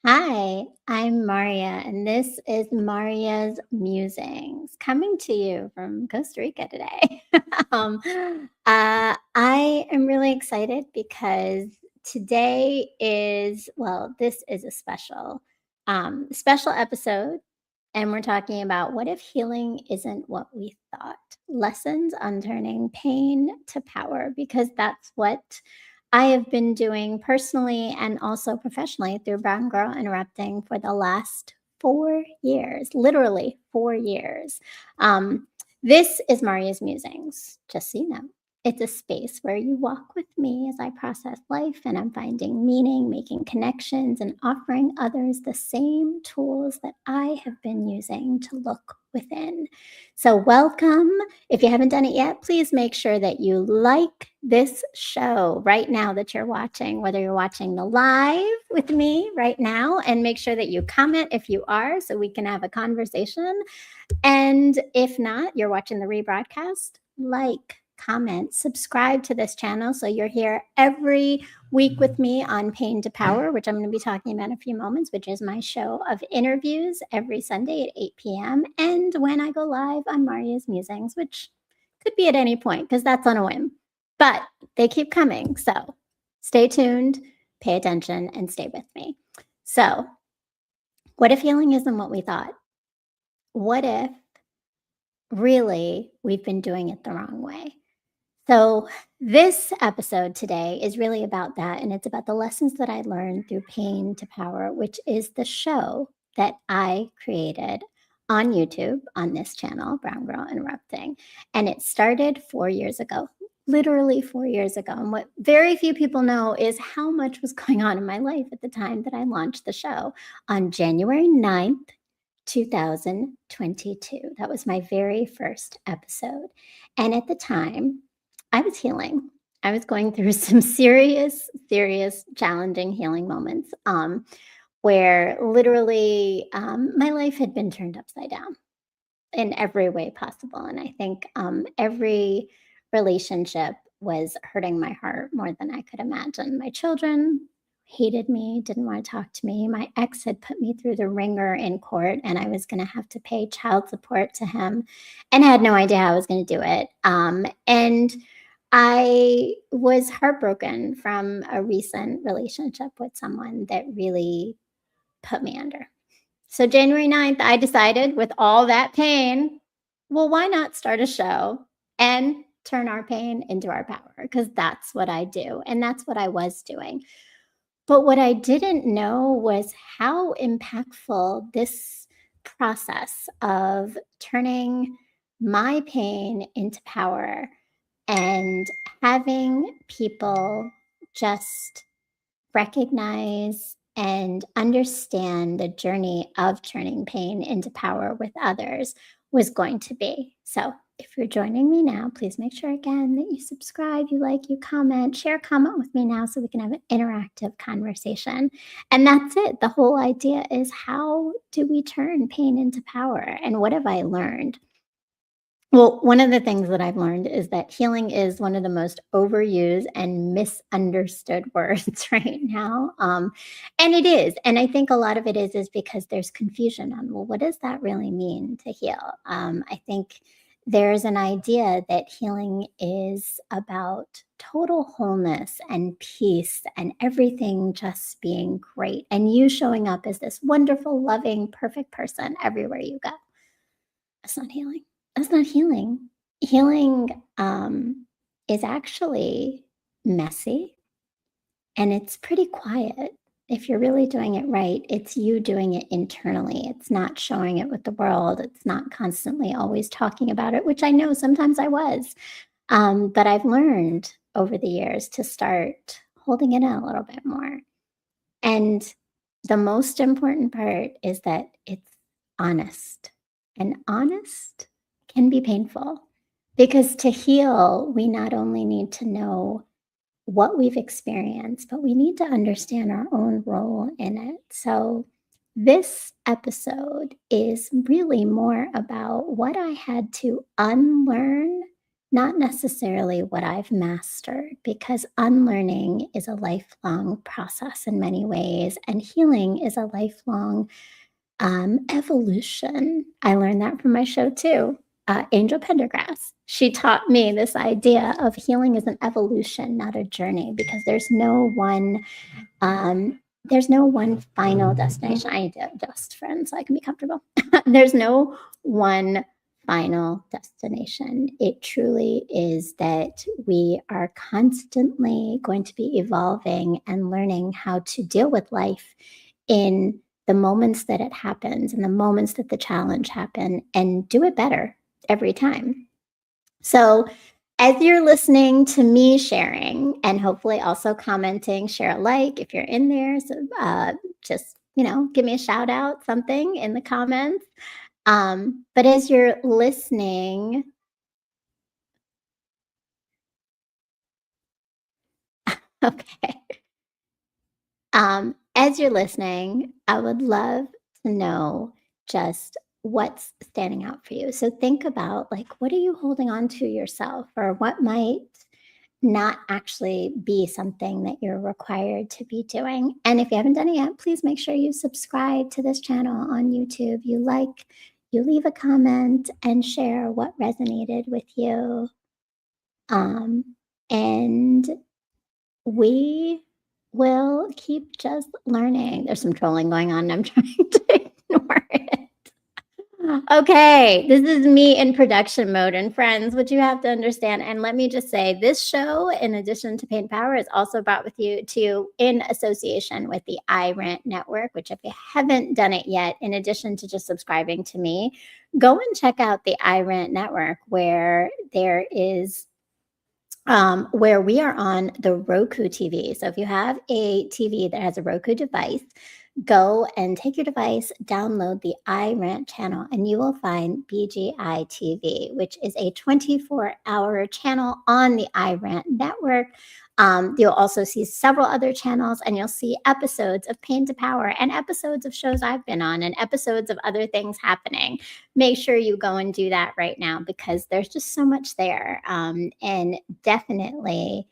Hi, I'm Marya, and this is Marya's Musings, coming to you from Costa Rica today. um, I am really excited because today this is a special episode, and we're talking about what if healing isn't what we thought? Lessons on turning pain to power, because that's what I have been doing personally and also professionally through Brown Girl Interrupting for the last 4 years, literally 4 years. Um, this is Marya's Musings, just so you know. It's a space where you walk with me as I process life and I'm finding meaning, making connections, and offering others the same tools that I have been using to look within. So, welcome. If you haven't done it yet, please make sure that you like this show right now that you're watching, whether you're watching the live with me right now, and make sure that you comment if you are so we can have a conversation. And if not, you're watching the rebroadcast, like, comment, subscribe to this channel so you're here every week with me on Pain to Power, which I'm going to be talking about in a few moments, which is my show of interviews every Sunday at 8 p.m. And when I go live on Marya's Musings, which could be at any point because that's on a whim, but they keep coming. So stay tuned, pay attention, and stay with me. So, what if healing isn't what we thought? What if really we've been doing it the wrong way? So, this episode today is really about that. And it's about the lessons that I learned through Pain to Power, which is the show that I created on YouTube on this channel, Brown Girl Interrupting. And it started 4 years ago, literally 4 years ago. And what very few people know is how much was going on in my life at the time that I launched the show on January 9th, 2022. That was my very first episode. And at the time, I was healing. I was going through some serious, challenging healing moments where literally my life had been turned upside down in every way possible. And I think every relationship was hurting my heart more than I could imagine. My children hated me, didn't want to talk to me. My ex had put me through the ringer in court, and I was going to have to pay child support to him and had no idea how I was going to do it. And I was heartbroken from a recent relationship with someone that really put me under. So January 9th, I decided with all that pain, well, why not start a show and turn our pain into our power? Because that's what I do. And that's what I was doing. But what I didn't know was how impactful this process of turning my pain into power and having people just recognize and understand the journey of turning pain into power with others was going to be. So, if you're joining me now, please make sure again that you subscribe, you like, you comment, share a comment with me now so we can have an interactive conversation. And that's it. The whole idea is how do we turn pain into power? And what have I learned? Well, one of the things that I've learned is that healing is one of the most overused and misunderstood words right now. And it is. And I think a lot of it is because there's confusion on, well, what does that really mean to heal? I think there's an idea that healing is about total wholeness and peace and everything just being great and you showing up as this wonderful, loving, perfect person everywhere you go. That's not healing. That's not healing. Healing is actually messy and it's pretty quiet. If you're really doing it right, it's you doing it internally. It's not showing it with the world. It's not constantly always talking about it, which I know sometimes I was. But I've learned over the years to start holding it in a little bit more. And the most important part is that it's honest. And honest can be painful because to heal, we not only need to know what we've experienced, but we need to understand our own role in it. So, this episode is really more about what I had to unlearn not necessarily what I've mastered, because unlearning is a lifelong process in many ways, and healing is a lifelong evolution. I learned that from my show too. Angel Pendergrass. She taught me this idea of healing as an evolution, not a journey, because there's no one final destination. I need to adjust, friends, so I can be comfortable. There's no one final destination. It truly is that we are constantly going to be evolving and learning how to deal with life in the moments that it happens and the moments that the challenge happen, and do it better every time. So as you're listening to me sharing, and hopefully also commenting, share a like if you're in there. So just, give me a shout out, something in the comments. But as you're listening, okay. As you're listening, I would love to know just what's standing out for you. So think about, like, what are you holding on to yourself, or what might not actually be something that you're required to be doing. And if you haven't done it yet, please make sure you subscribe to this channel on YouTube. You leave a comment and share what resonated with you. And we will keep just learning. There's some trolling going on, and I'm trying to ignore it. Okay, this is me in production mode. And friends, what you have to understand, and let me just say, this show, in addition to Pain Power, is also brought with you to in association with the iRant Network, which, if you haven't done it yet, in addition to just subscribing to me, go and check out the iRant Network, where there is where we are on the Roku TV. So if you have a TV that has a Roku device, go and take your device, download the iRant channel, and you will find BGI TV, which is a 24-hour channel on the iRant network. You'll also see several other channels, and you'll see episodes of Pain to Power, and episodes of shows I've been on, and episodes of other things happening. Make sure you go and do that right now, because there's just so much there. And definitely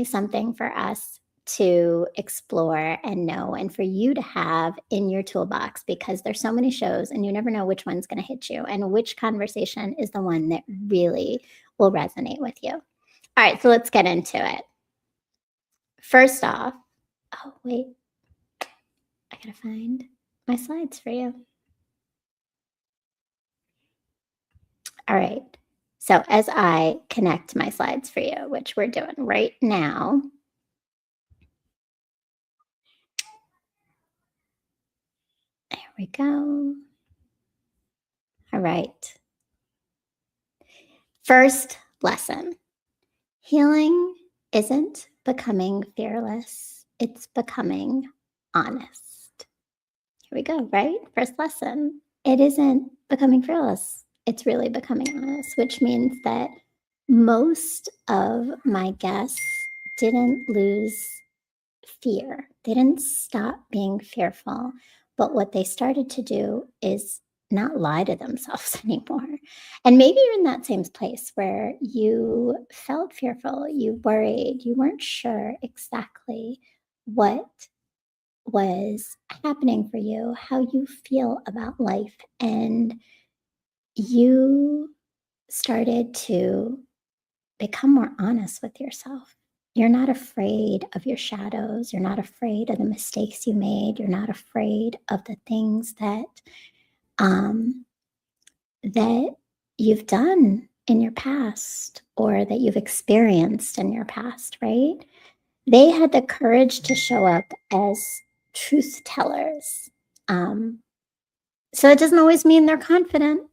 something for us to explore and know, and for you to have in your toolbox, because there's so many shows and you never know which one's going to hit you and which conversation is the one that really will resonate with you. All right, so let's get into it. First off, oh, wait, I gotta find my slides for you. All right, so as I connect my slides for you, which we're doing right now, there we go. All right. First lesson: healing isn't becoming fearless, it's becoming honest. Here we go, right? First lesson. It isn't becoming fearless, it's really becoming honest, which means that most of my guests didn't lose fear. They didn't stop being fearful. But what they started to do is not lie to themselves anymore. And maybe you're in that same place where you felt fearful, you worried, you weren't sure exactly what was happening for you, how you feel about life. And you started to become more honest with yourself. You're not afraid of your shadows. You're not afraid of the mistakes you made. You're not afraid of the things um, that you've done in your past, or that you've experienced in your past, right? They had the courage to show up as truth tellers. So it doesn't always mean they're confident,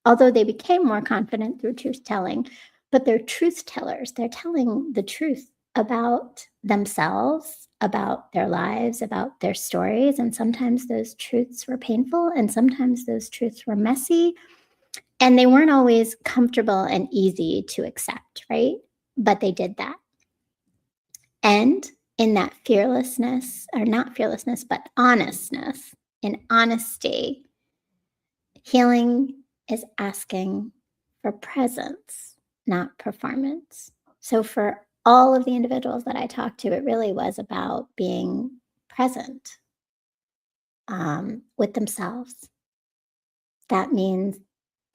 although they became more confident through truth telling, but they're truth tellers. They're telling the truth about themselves, about their lives, about their stories. And sometimes those truths were painful, and sometimes those truths were messy, and they weren't always comfortable and easy to accept, right? But they did that. And in that fearlessness, or not fearlessness, but honestness, in honesty, healing is asking for presence, not performance. So for all of the individuals that I talked to, it really was about being present with themselves. That means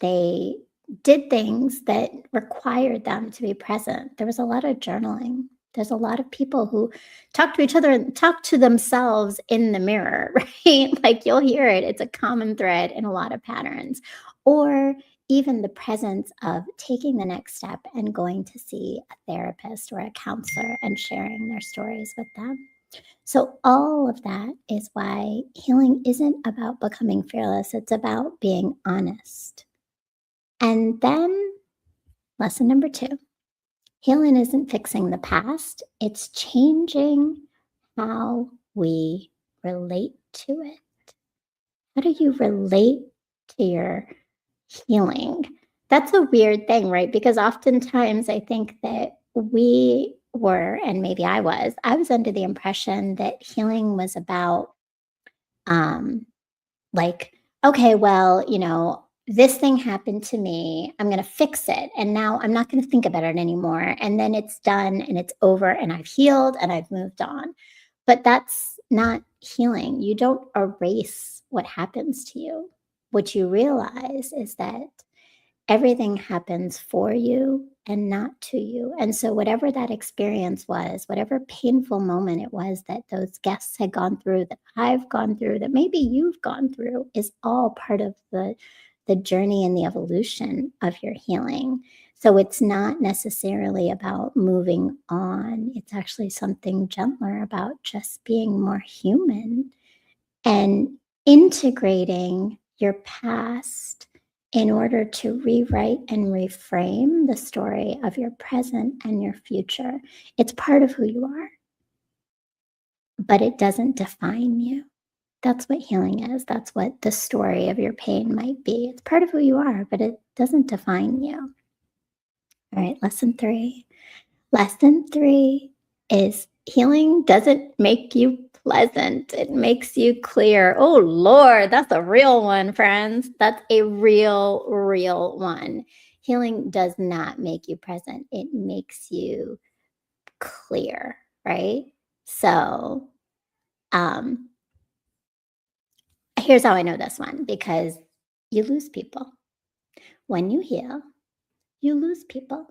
they did things that required them to be present. There was a lot of journaling. There's a lot of people who talk to each other and talk to themselves in the mirror, right? Like you'll hear it. It's a common thread in a lot of patterns. Or even the presence of taking the next step and going to see a therapist or a counselor and sharing their stories with them. So, all of that is why healing isn't about becoming fearless, it's about being honest. And then, lesson number two, healing isn't fixing the past, it's changing how we relate to it. How do you relate to your healing? That's a weird thing, right? Because oftentimes I think that we were, and maybe I was under the impression that healing was about um like, okay, well, this thing happened to me. I'm going to fix it. And now I'm not going to think about it anymore. And then it's done and it's over and I've healed and I've moved on. But that's not healing. You don't erase what happens to you. What you realize is that everything happens for you and not to you. And so, whatever that experience was, whatever painful moment it was that those guests had gone through, that I've gone through, that maybe you've gone through, is all part of the journey and the evolution of your healing. So, it's not necessarily about moving on, it's actually something gentler about just being more human and integrating your past in order to rewrite and reframe the story of your present and your future. It's part of who you are, but it doesn't define you. That's what healing is. That's what the story of your pain might be. It's part of who you are, but it doesn't define you. All right, lesson three. Lesson three is healing doesn't make you pleasant. It makes you clear. Oh, Lord, that's a real one, friends. That's a real one. Healing does not make you present, it makes you clear, right? So, um, here's how I know this one because you lose people. When you heal, you lose people.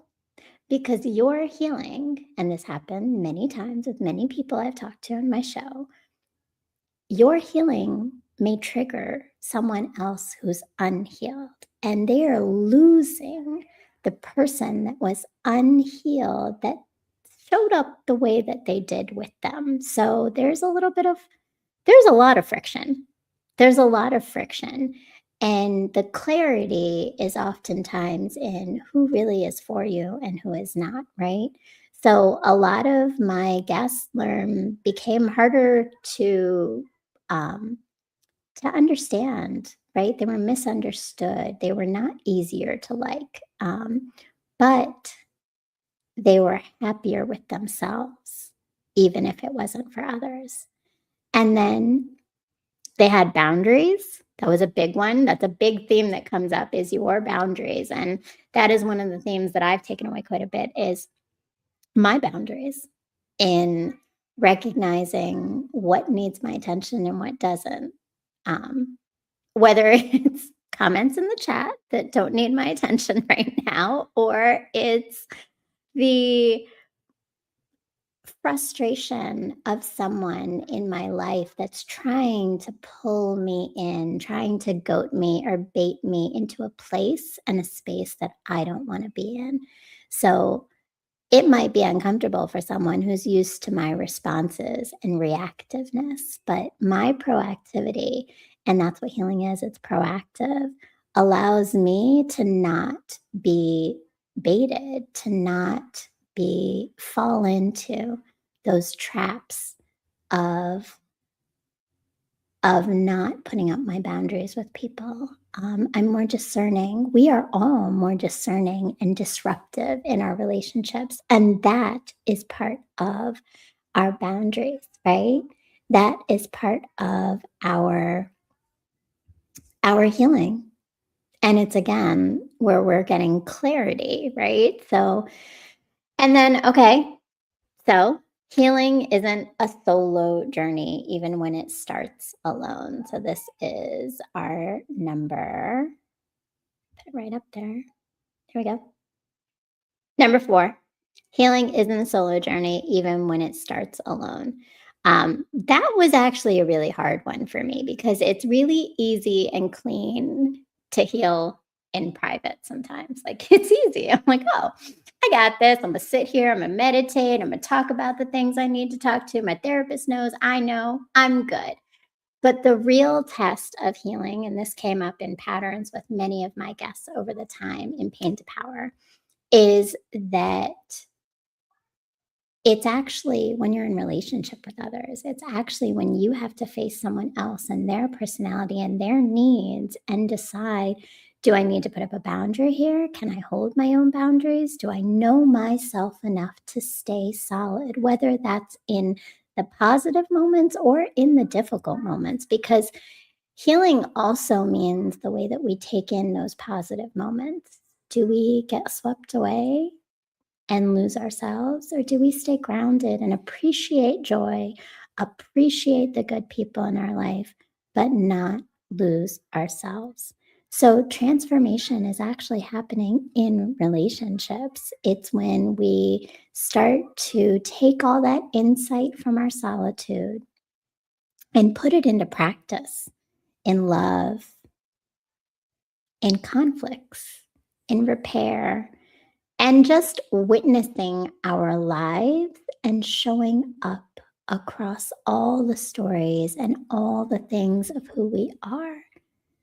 Because your healing, and this happened many times with many people I've talked to on my show, your healing may trigger someone else who's unhealed, and they are losing the person that was unhealed that showed up the way that they did with them. So there's a lot of friction. There's a lot of friction. And the clarity is oftentimes in who really is for you and who is not, right? So a lot of my guest learn became harder um, to understand, right? They were misunderstood. They were not easier to like, but they were happier with themselves, even if it wasn't for others. And then they had boundaries. That was a big one. That's a big theme that comes up is your boundaries. And that is one of the themes that I've taken away quite a bit is my boundaries in recognizing what needs my attention and what doesn't. Whether it's comments in the chat that don't need my attention right now, or it's the frustration of someone in my life that's trying to pull me in, trying to goat me or bait me into a place and a space that I don't want to be in. So it might be uncomfortable for someone who's used to my responses and reactiveness, but my proactivity, and that's what healing is, it's proactive, allows me to not be baited, to not be fall into those traps of not putting up my boundaries with people. I'm more discerning. We are all more discerning and disruptive in our relationships. And that is part of our boundaries, right? That is part of our healing. And it's again where we're getting clarity, right? So, and then, okay, so healing isn't a solo journey, even when it starts alone. So this is our number, put it right up there. Here we go. Number 4, healing isn't a solo journey, even when it starts alone. That was actually a really hard one for me because it's really easy and clean to heal in private sometimes. Like it's easy. I'm like, oh, I got this. I'm gonna sit here. I'm gonna meditate. I'm gonna talk about the things I need to talk to. My therapist knows. I know. I'm good. But the real test of healing, and this came up in patterns with many of my guests over the time in Pain to Power, is that it's actually when you're in relationship with others, it's actually when you have to face someone else and their personality and their needs and decide, do I need to put up a boundary here? Can I hold my own boundaries? Do I know myself enough to stay solid, whether that's in the positive moments or in the difficult moments? Because healing also means the way that we take in those positive moments. Do we get swept away and lose ourselves? Or do we stay grounded and appreciate joy, appreciate the good people in our life, but not lose ourselves? So, transformation is actually happening in relationships. It's when we start to take all that insight from our solitude and put it into practice in love, in conflicts, in repair, and just witnessing our lives and showing up across all the stories and all the things of who we are.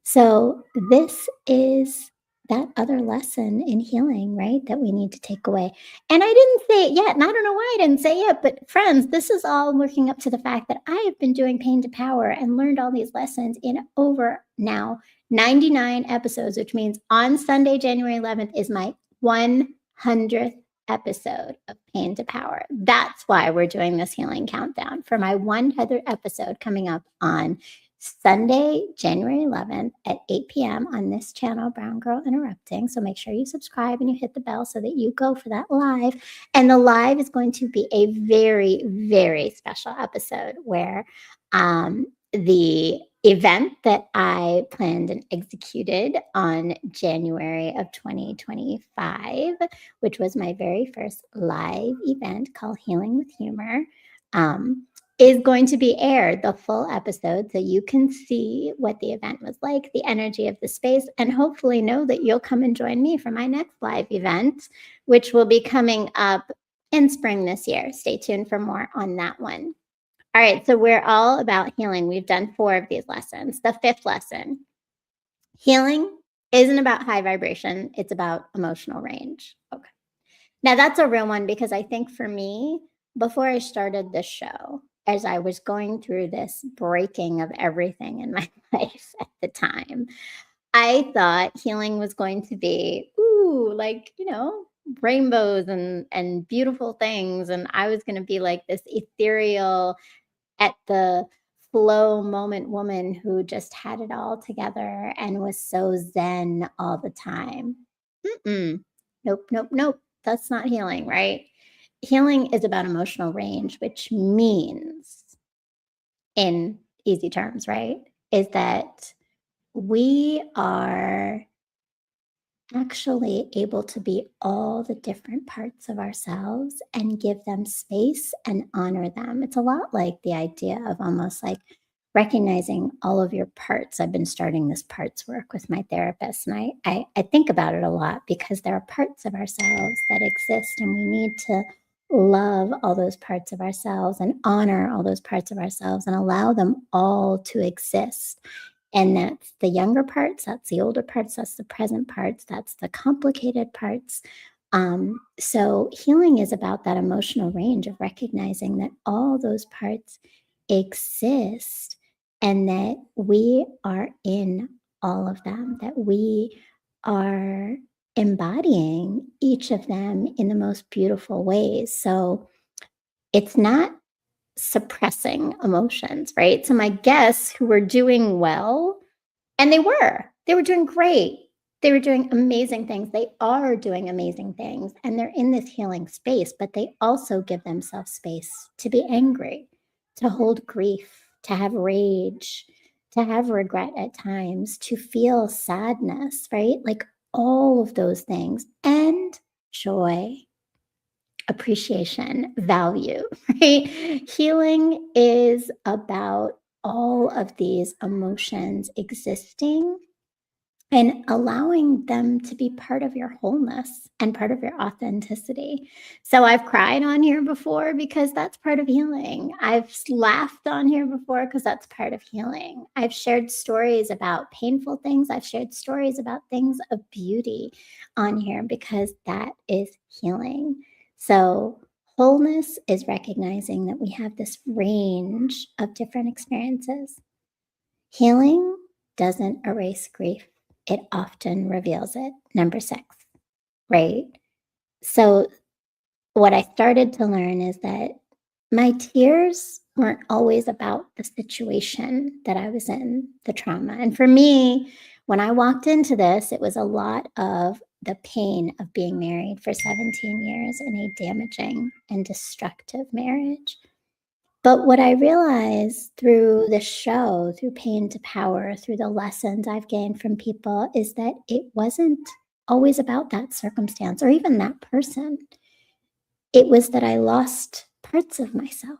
So, this is that other lesson in healing, right? That we need to take away. And I didn't say it yet, and I don't know why I didn't say it, but friends, this is all working up to the fact that I have been doing Pain to Power and learned all these lessons in over now 99 episodes, which means on Sunday, January 11th, is my 100th episode of Pain to Power. That's why we're doing this healing countdown for my 100th episode coming up on Sunday, January 11th at 8 p.m. on this channel, Brown Girl Interrupting. So make sure you subscribe and you hit the bell so that you go for that live. And the live is going to be a very, very special episode where the event that I planned and executed on January of 2025, which was my very first live event called Healing with Humor, is going to be aired, the full episode, so you can see what the event was like, the energy of the space, and hopefully know that you'll come and join me for my next live event, which will be coming up in spring this year. Stay tuned for more on that one. All right, so we're all about healing. We've done 4 of these lessons. The 5th lesson, healing isn't about high vibration, it's about emotional range. Okay. Now that's a real one because I think for me, before I started this show, as I was going through this breaking of everything in my life at the time, I thought healing was going to be, ooh, like, rainbows and beautiful things. And I was going to be like this ethereal, at the flow moment woman who just had it all together and was so zen all the time. Mm-mm. Nope, nope, nope. That's not healing, right? Healing is about emotional range, which means, in easy terms, right, is that we are actually able to be all the different parts of ourselves and give them space and honor them. It's a lot like the idea of almost like recognizing all of your parts. I've been starting this parts work with my therapist, and I think about it a lot because there are parts of ourselves that exist, and we need to love all those parts of ourselves and honor all those parts of ourselves and allow them all to exist. And that's the younger parts, that's the older parts, that's the present parts, that's the complicated parts. So healing is about that emotional range of recognizing that all those parts exist and that we are in all of them, that we are embodying each of them in the most beautiful ways. So it's not suppressing emotions, right? So my guests who were doing well, and they were doing great. They were doing amazing things. They are doing amazing things, and they're in this healing space, but they also give themselves space to be angry, to hold grief, to have rage, to have regret at times, to feel sadness, right? Like all of those things, and joy, appreciation, value, right? Healing is about all of these emotions existing and allowing them to be part of your wholeness and part of your authenticity. So I've cried on here before because that's part of healing. I've laughed on here before because that's part of healing. I've shared stories about painful things. I've shared stories about things of beauty on here because that is healing. So wholeness is recognizing that we have this range of different experiences. Healing doesn't erase grief, it often reveals it. Number 6, right? So, what I started to learn is that my tears weren't always about the situation that I was in, the trauma. And for me, when I walked into this, it was a lot of the pain of being married for 17 years in a damaging and destructive marriage. But what I realized through the show, through Pain to Power, through the lessons I've gained from people, is that it wasn't always about that circumstance or even that person. It was that I lost parts of myself.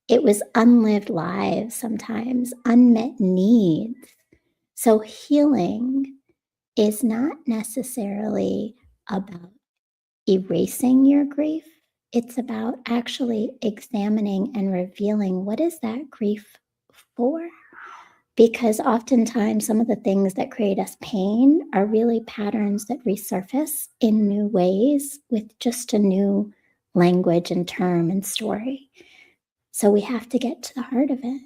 It was unlived lives sometimes, unmet needs. So healing is not necessarily about erasing your grief. It's about actually examining and revealing what is that grief for? Because oftentimes some of the things that create us pain are really patterns that resurface in new ways with just a new language and term and story. So we have to get to the heart of it.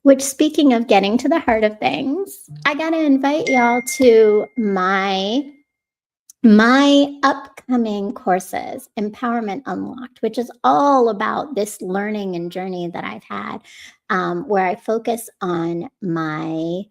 Which, speaking of getting to the heart of things, I got to invite y'all to my upcoming courses, Empowerment Unlocked, which is all about this learning and journey that I've had, where I focus on my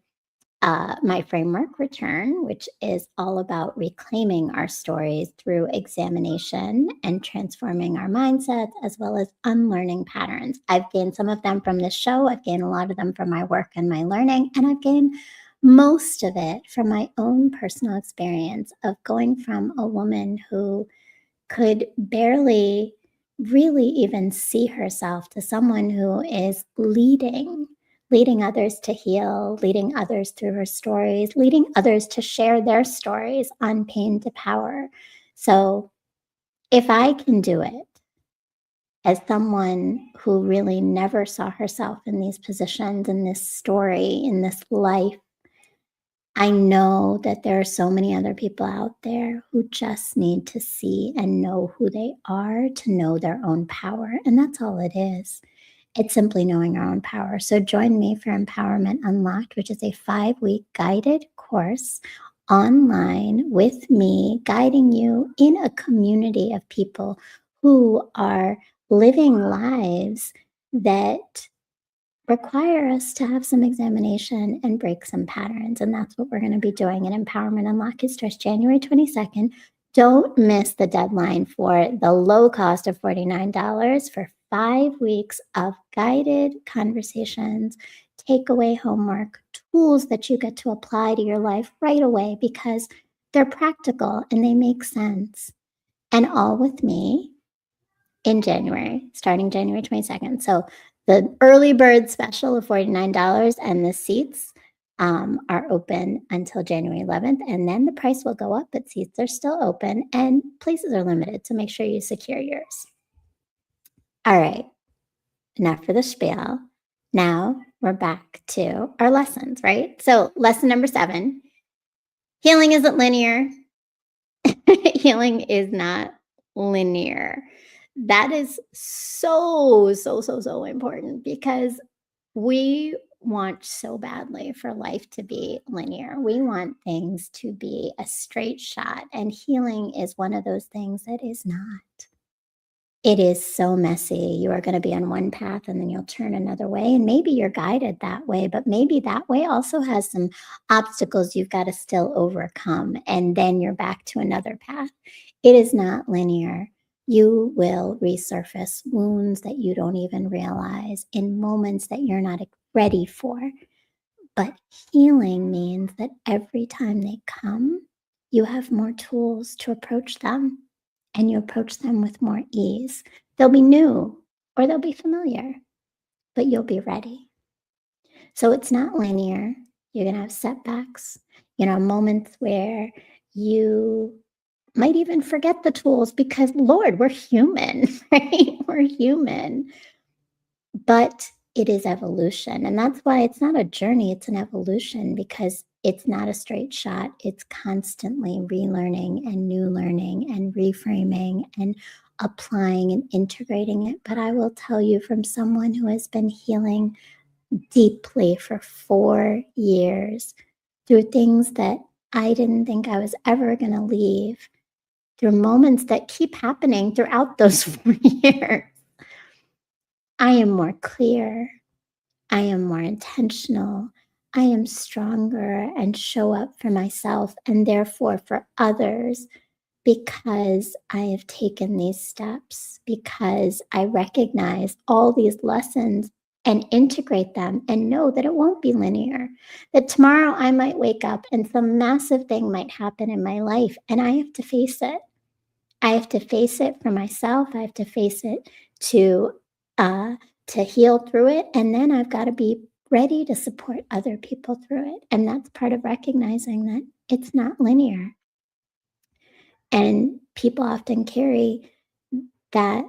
framework return, which is all about reclaiming our stories through examination and transforming our mindsets, as well as unlearning patterns. I've gained some of them from this show. I've gained a lot of them from my work and my learning, and I've gained most of it from my own personal experience of going from a woman who could barely really even see herself to someone who is leading others to heal, leading others through her stories, leading others to share their stories on Pain to Power. So if I can do it as someone who really never saw herself in these positions, in this story, in this life, I know that there are so many other people out there who just need to see and know who they are, to know their own power. And that's all it is. It's simply knowing our own power. So join me for Empowerment Unlocked, which is a 5-week guided course online with me, guiding you in a community of people who are living lives that require us to have some examination and break some patterns. And that's what we're going to be doing at Empowerment Unlock. It starts January 22nd. Don't miss the deadline for the low cost of $49 for 5 weeks of guided conversations, takeaway homework, tools that you get to apply to your life right away because they're practical and they make sense. And all with me in January, starting January 22nd. So the early bird special of $49 and the seats are open until January 11th. And then the price will go up, but seats are still open and places are limited. So make sure you secure yours. All right, enough for the spiel. Now we're back to our lessons, right? So lesson number 7, healing isn't linear. Healing is not linear. That is so important because we want so badly for life to be linear. We want things to be a straight shot, and healing is one of those things that is not. It is so messy. You are going to be on one path and then you'll turn another way. And maybe you're guided that way, but maybe that way also has some obstacles you've got to still overcome. And then you're back to another path. It is not linear. You will resurface wounds that you don't even realize in moments that you're not ready for. But healing means that every time they come, you have more tools to approach them, and you approach them with more ease. They'll be new or they'll be familiar, but you'll be ready. So it's not linear. You're going to have setbacks, moments where you might even forget the tools because, Lord, we're human, right? We're human. But it is evolution. And that's why it's not a journey, it's an evolution, because it's not a straight shot. It's constantly relearning and new learning and reframing and applying and integrating it. But I will tell you, from someone who has been healing deeply for 4 years through things that I didn't think I was ever going to leave, through moments that keep happening throughout those 4 years, I am more clear. I am more intentional. I am stronger and show up for myself and therefore for others, because I have taken these steps, because I recognize all these lessons and integrate them and know that it won't be linear, that tomorrow I might wake up and some massive thing might happen in my life and I have to face it. I have to face it for myself. I have to face it to heal through it. And then I've got to be ready to support other people through it. And that's part of recognizing that it's not linear. And people often carry that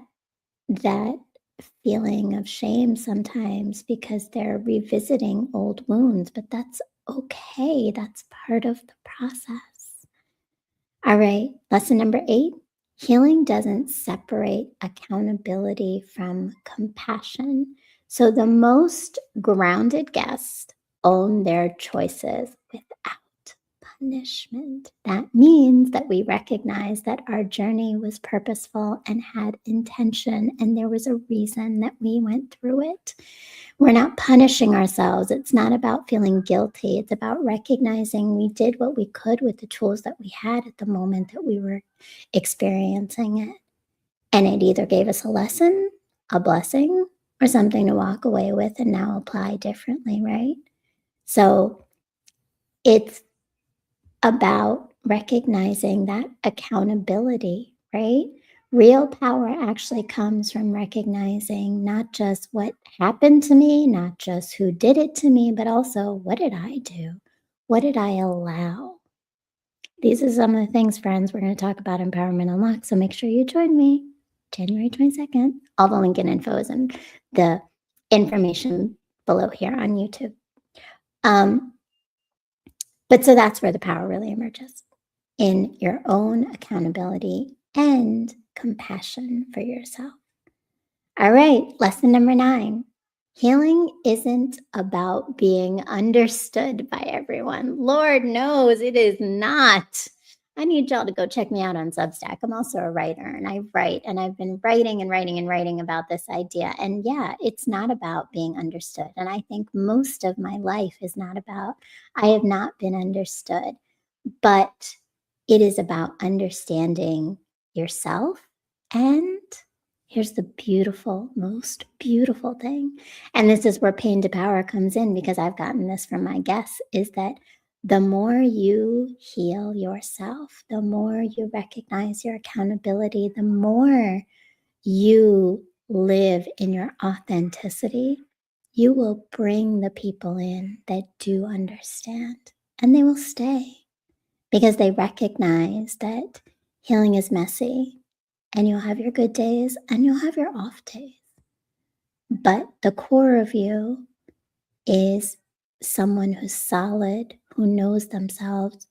feeling of shame sometimes because they're revisiting old wounds, but that's okay. That's part of the process. All right, lesson number 8. Healing doesn't separate accountability from compassion. So the most grounded guests own their choices without punishment. That means that we recognize that our journey was purposeful and had intention, and there was a reason that we went through it. We're not punishing ourselves. It's not about feeling guilty. It's about recognizing we did what we could with the tools that we had at the moment that we were experiencing it. And it either gave us a lesson, a blessing, or something to walk away with and now apply differently, right? So it's about recognizing that accountability, right? Real power actually comes from recognizing not just what happened to me, not just who did it to me, but also what did I do? What did I allow? These are some of the things, friends, we're going to talk about Empowerment Unlocked. So make sure you join me January 22nd. All the link and info is in the information below here on YouTube. But so that's where the power really emerges, in your own accountability and compassion for yourself. All right, lesson number 9. Healing isn't about being understood by everyone. Lord knows it is not. I need y'all to go check me out on Substack. I'm also a writer, and I write, and I've been writing and writing and writing about this idea. And yeah, it's not about being understood. And I think most of my life is not about, I have not been understood, but it is about understanding yourself. And here's the beautiful, most beautiful thing. And this is where pain to power comes in, because I've gotten this from my guests, is that the more you heal yourself, the more you recognize your accountability, the more you live in your authenticity, you will bring the people in that do understand, and they will stay because they recognize that healing is messy, and you'll have your good days and you'll have your off days. But the core of you is someone who's solid, who knows themselves,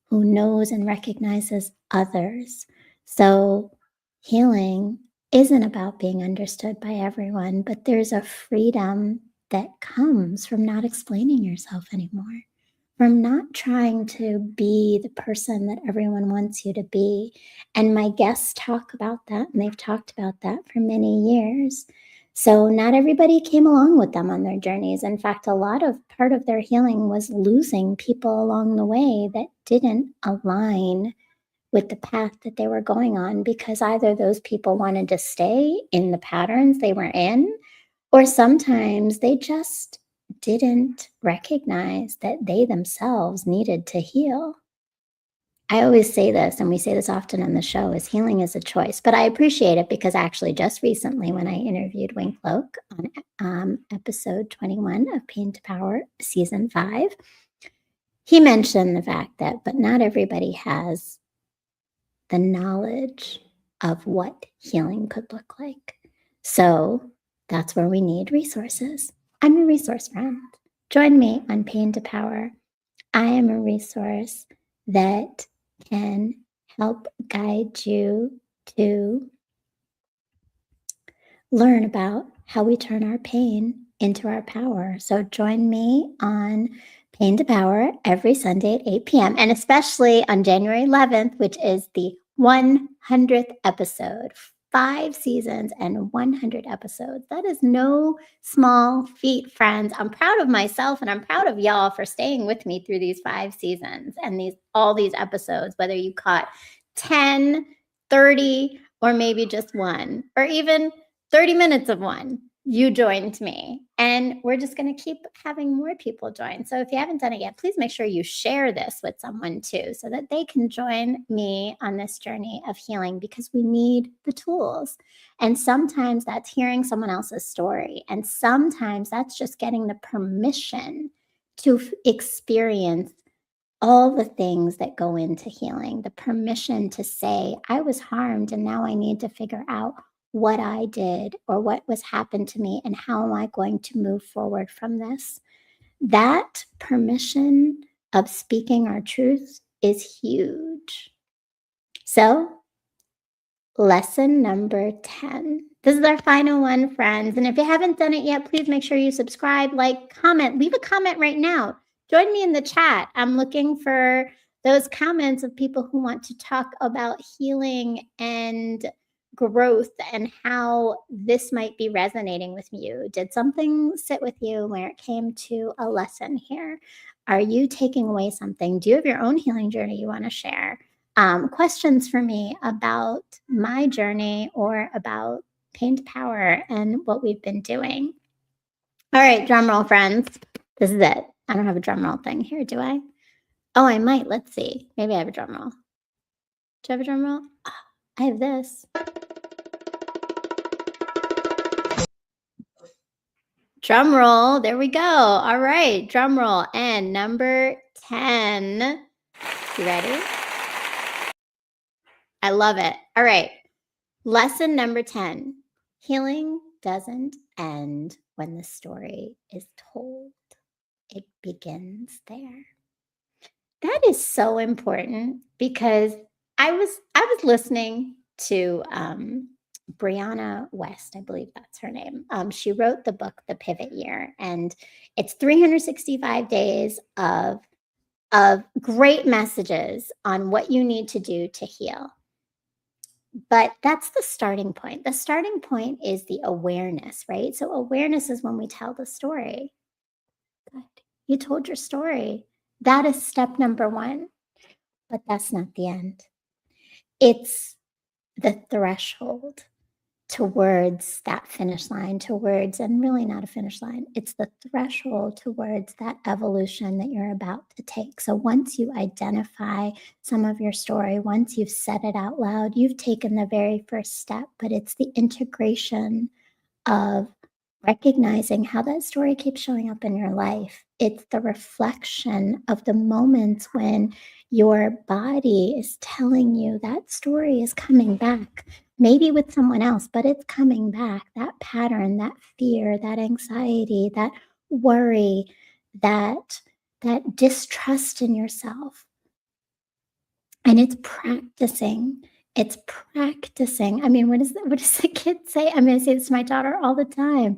who knows and recognizes others. So healing isn't about being understood by everyone, but there's a freedom that comes from not explaining yourself anymore, from not trying to be the person that everyone wants you to be. And my guests talk about that, and they've talked about that for many years. So not everybody came along with them on their journeys. In fact, part of their healing was losing people along the way that didn't align with the path that they were going on, because either those people wanted to stay in the patterns they were in, or sometimes they just didn't recognize that they themselves needed to heal. I always say this, and we say this often on the show, is healing is a choice. But I appreciate it because actually just recently when I interviewed Wink Loke on episode 21 of Pain to Power, season 5, he mentioned the fact that, but not everybody has the knowledge of what healing could look like. So that's where we need resources. I'm a resource friend. Join me on Pain to Power. I am a resource that can help guide you to learn about how we turn our pain into our power. So join me on Pain to Power every Sunday at 8 p.m. and especially on January 11th, which is the 100th episode. 5 seasons and 100 episodes. That is no small feat, friends. I'm proud of myself and I'm proud of y'all for staying with me through these 5 seasons and all these episodes, whether you caught 10, 30, or maybe just one, or even 30 minutes of one. You joined me, and we're just going to keep having more people join. So if you haven't done it yet, please make sure you share this with someone too, so that they can join me on this journey of healing, because we need the tools. And sometimes that's hearing someone else's story. And sometimes that's just getting the permission to experience all the things that go into healing, the permission to say, I was harmed and now I need to figure out what I did or what was happened to me and how am I going to move forward from this. That permission of speaking our truth is huge. So, lesson number 10. This is our final one, friends. And if you haven't done it yet, please make sure you subscribe, like, comment, leave a comment right now. Join me in the chat. I'm looking for those comments of people who want to talk about healing and growth and how this might be resonating with you. Did something sit with you where it came to a lesson here? Are you taking away something? Do you have your own healing journey you want to share? Questions for me about my journey or about Pain to Power and what we've been doing. All right, drum roll, friends. This is it. I don't have a drum roll thing here, do I? Oh, I might. Let's see. Maybe I have a drum roll. Do you have a drum roll? Oh, I have this. Drum roll. There we go. All right, drum roll. And number 10. You ready? I love it. All right. Lesson number 10. Healing doesn't end when the story is told. It begins there. That is so important, because I was listening to Brianna West, I believe that's her name. She wrote the book The Pivot Year, and it's 365 days of great messages on what you need to do to heal. But that's the starting point. The starting point is the awareness, right? So awareness is when we tell the story. Good. You told your story. That is step number 1. But that's not the end. It's the threshold towards that finish line, and really not a finish line. It's the threshold towards that evolution that you're about to take. So once you identify some of your story, once you've said it out loud, you've taken the very first step, but it's the integration of recognizing how that story keeps showing up in your life. It's the reflection of the moments when your body is telling you that story is coming back, maybe with someone else, but it's coming back. That pattern, that fear, that anxiety, that worry, that distrust in yourself. And it's practicing. It's practicing. I mean, what does the kid say? I mean, I say this to my daughter all the time.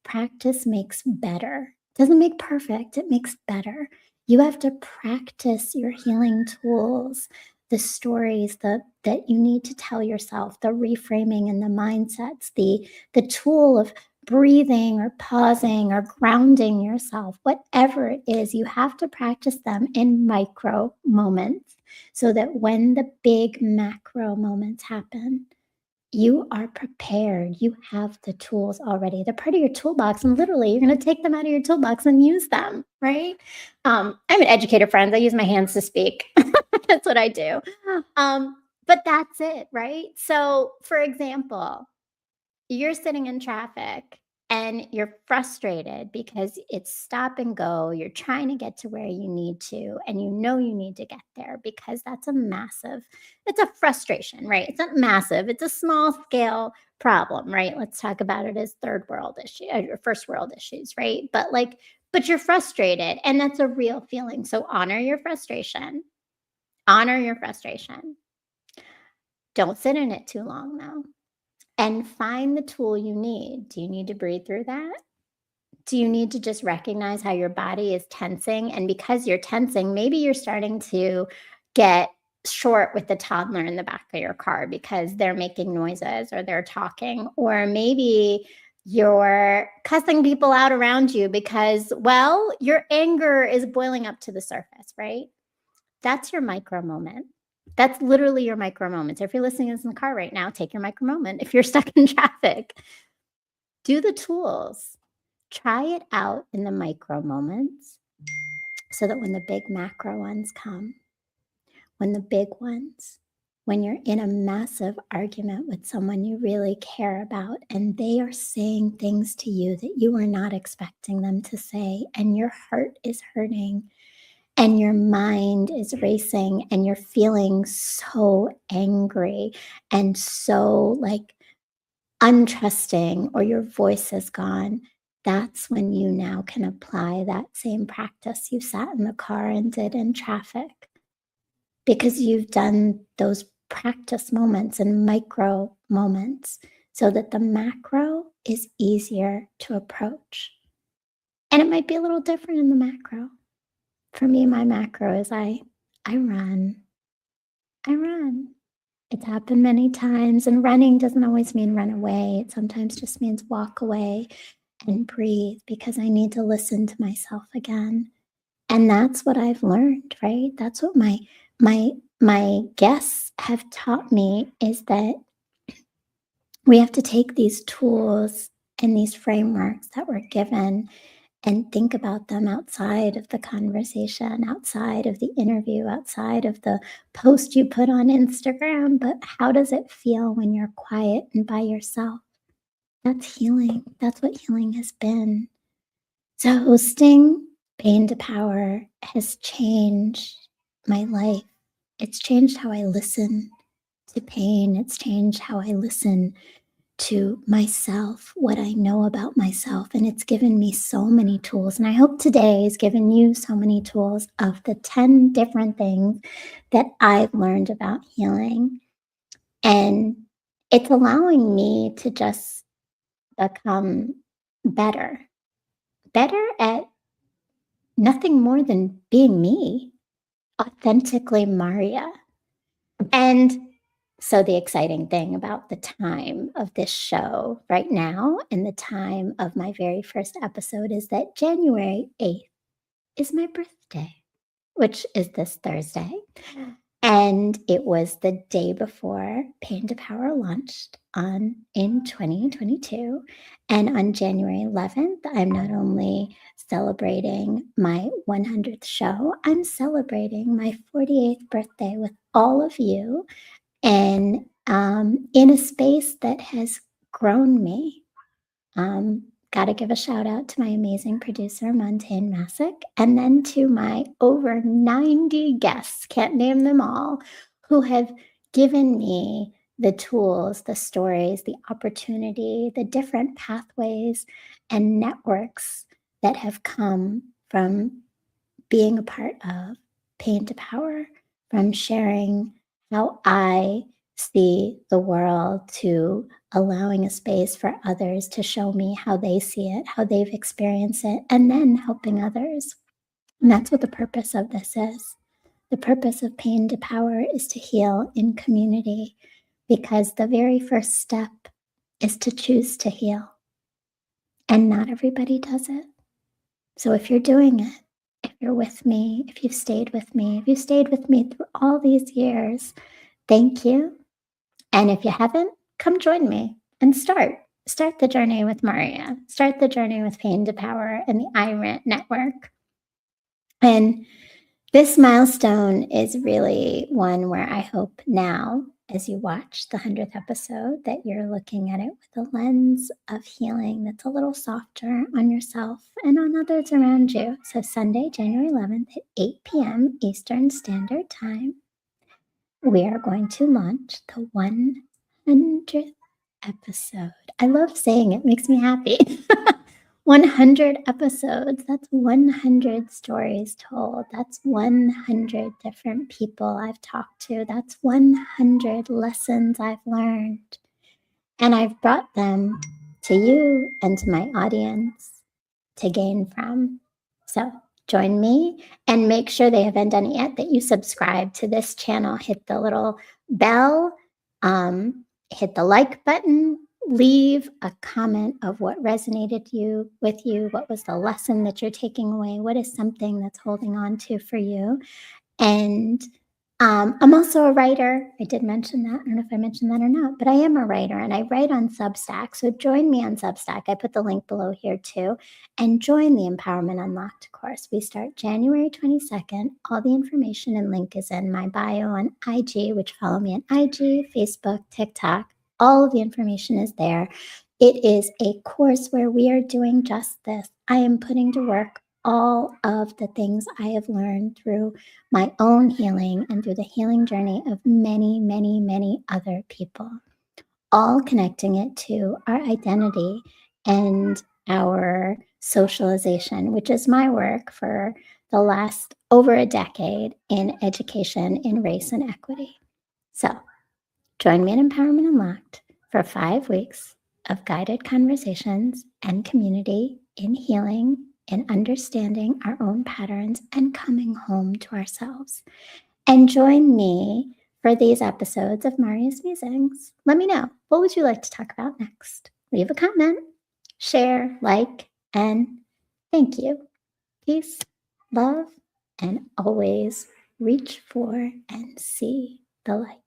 Practice makes better. It doesn't make perfect. It makes better. You have to practice your healing tools, the stories that you need to tell yourself, the reframing and the mindsets, the tool of breathing or pausing or grounding yourself, whatever it is, you have to practice them in micro moments so that when the big macro moments happen, you are prepared. You have the tools already. They're part of your toolbox, and literally, you're going to take them out of your toolbox and use them, right? I'm an educator, friends. I use my hands to speak. That's what I do. But that's it, right? So, for example, you're sitting in traffic and you're frustrated because it's stop and go. You're trying to get to where you need to, and you know you need to get there because that's a massive, it's a frustration, right? It's not massive, it's a small scale problem, right? Let's talk about it as third world issue or first world issues, right? But you're frustrated, and that's a real feeling. So honor your frustration. Honor your frustration. Don't sit in it too long though. And find the tool you need. Do you need to breathe through that? Do you need to just recognize how your body is tensing? And because you're tensing, maybe you're starting to get short with the toddler in the back of your car because they're making noises or they're talking. Or maybe you're cussing people out around you because, well, your anger is boiling up to the surface, right? That's your micro moment. That's literally your micro moment. So if you're listening to this in the car right now, take your micro moment. If you're stuck in traffic, do the tools. Try it out in the micro moments so that when the big macro ones come, when the big ones, when you're in a massive argument with someone you really care about and they are saying things to you that you were not expecting them to say, and your heart is hurting and your mind is racing and you're feeling so angry and so like untrusting, or your voice is gone, that's when you now can apply that same practice you sat in the car and did in traffic, because you've done those practice moments and micro moments so that the macro is easier to approach. And it might be a little different in the macro. For me, my macro is I run. I run. It's happened many times, and running doesn't always mean run away. It sometimes just means walk away and breathe because I need to listen to myself again. And that's what I've learned, right? That's what my guests have taught me, is that we have to take these tools and these frameworks that we're given and think about them outside of the conversation, outside of the interview, outside of the post you put on Instagram. But how does it feel when you're quiet and by yourself? That's healing. That's what healing has been. So hosting Pain to Power has changed my life. It's changed how I listen to pain. It's changed how I listen to myself, what I know about myself. And it's given me so many tools. And I hope today has given you so many tools of the 10 different things that I've learned about healing. And it's allowing me to just become better at nothing more than being me, authentically Marya. And so the exciting thing about the time of this show right now and the time of my very first episode is that January 8th is my birthday, which is this Thursday. And it was the day before Pain to Power launched in 2022. And on January 11th, I'm not only celebrating my 100th show, I'm celebrating my 48th birthday with all of you, and in a space that has grown me. Got to give a shout out to my amazing producer, Montaigne Massick, and then to my over 90 guests, can't name them all, who have given me the tools, the stories, the opportunity, the different pathways and networks that have come from being a part of Pain to Power, from sharing how I see the world, to allowing a space for others to show me how they see it, how they've experienced it, and then helping others. And that's what the purpose of this is. The purpose of Pain to Power is to heal in community, because the very first step is to choose to heal. And not everybody does it. So if you're doing it, if you're with me, if you've stayed with me, if you stayed with me through all these years, thank you. And if you haven't, come join me and start the journey with Marya. Start the journey with Pain to Power and the iRant network. And this milestone is really one where I hope now, as you watch the 100th episode, that you're looking at it with a lens of healing that's a little softer on yourself and on others around you. So Sunday, January 11th at 8 p.m. Eastern Standard Time, we are going to launch the 100th episode. I love saying it, makes me happy. 100 episodes, that's 100 stories told. That's 100 different people I've talked to. That's 100 lessons I've learned. And I've brought them to you and to my audience to gain from. So join me, and make sure they haven't done it yet, that you subscribe to this channel. Hit the little bell, hit the like button, leave a comment of what resonated with you, what was the lesson that you're taking away, what is something that's holding on to for you. And I'm also a writer. I did mention that. I don't know if I mentioned that or not, but I am a writer, and I write on Substack. So join me on Substack. I put the link below here too. And join the Empowerment Unlocked course. We start January 22nd. All the information and link is in my bio on IG, which follow me on IG, Facebook, TikTok. All of the information is there. It is a course where we are doing just this. I am putting to work all of the things I have learned through my own healing and through the healing journey of many, many, many other people, all connecting it to our identity and our socialization, which is my work for the last over a decade in education in race and equity. So join me at Empowerment Unlocked for 5 weeks of guided conversations and community in healing and understanding our own patterns and coming home to ourselves. And join me for these episodes of Marya's Musings. Let me know, what would you like to talk about next? Leave a comment, share, like, and thank you. Peace, love, and always reach for and see the light.